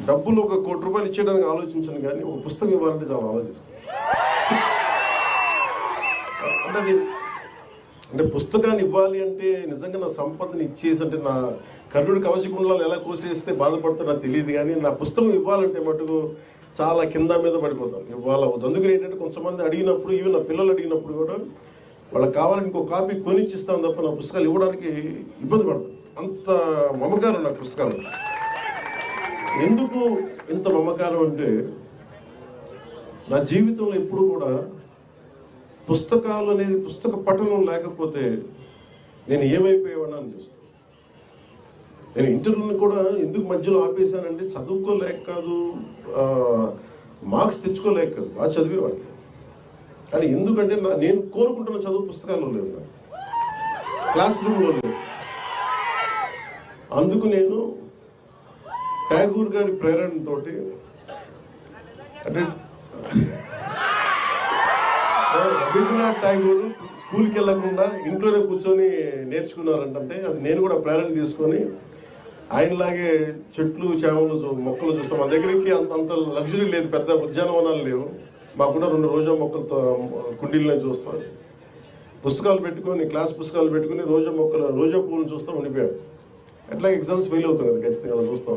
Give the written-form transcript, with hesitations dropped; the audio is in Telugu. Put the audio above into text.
డబ్బులు ₹1,00,00,000 ఇచ్చేయడానికి ఆలోచించను, కానీ ఒక పుస్తకం ఇవ్వాలంటే చాలా ఆలోచిస్తాను. అంటే పుస్తకాన్ని ఇవ్వాలి అంటే నిజంగా నా సంపదని ఇచ్చేసి, అంటే నా కర్ణుడి కవచకుండలాలు ఎలా కోసేస్తే బాధపడుతుందో నాకు తెలియదు, కానీ నా పుస్తకం ఇవ్వాలంటే మటుకు చాలా కింద మీద పడిపోతాను. ఇవ్వాలవుతుంది. అందుకని ఏంటంటే కొంతమంది అడిగినప్పుడు, ఈవెన్ నా పిల్లలు అడిగినప్పుడు కూడా వాళ్ళకి కావాలని ఇంకో కాపీ కొనిచ్చిస్తాను తప్ప నా పుస్తకాలు ఇవ్వడానికి ఇబ్బంది పడతాను. అంత మమకారం నాకు పుస్తకాలు. ఎందుకు ఇంత మమకారం అంటే, నా జీవితంలో ఎప్పుడు కూడా పుస్తకాలు అనేది, పుస్తక పఠనం లేకపోతే నేను ఏమైపోయేవాడిని అనిపిస్తుంది. నేను ఇంటర్వ్యూని కూడా ఎందుకు మధ్యలో ఆపేశానంటే, చదువుకోలేక కాదు, మార్క్స్ తెచ్చుకోలేక కాదు, బాగా చదివేవాడిని. కానీ ఎందుకంటే నేను కోరుకుంటున్న చదువు పుస్తకాల్లో లేదు, నాకు క్లాస్ రూమ్లో లేదు. అందుకు నేను ట్యాగూర్ గారి ప్రేరణతో, అంటే రవీంద్రనాథ్ ఠాగూర్ స్కూల్కి వెళ్ళకుండా ఇంట్లోనే కూర్చొని నేర్చుకున్నారంటే, అది నేను కూడా ప్రేరణ తీసుకొని ఆయనలాగే చెట్లు చేమలు మొక్కలు చూస్తాం. మా దగ్గరికి అంత లగ్జరీ లేదు, పెద్ద ఉద్యానవనాలు లేవు. మాకుండా 2 రోజా మొక్కలతో కుండీలనే చూస్తాం. పుస్తకాలు పెట్టుకొని, క్లాస్ పుస్తకాలు పెట్టుకుని రోజా పువ్వులను చూస్తాం ఉండిపోయాడు. ఎట్లా ఎగ్జామ్స్ ఫెయిల్ అవుతుంది కదా, ఖచ్చితంగా అలా చూస్తాం.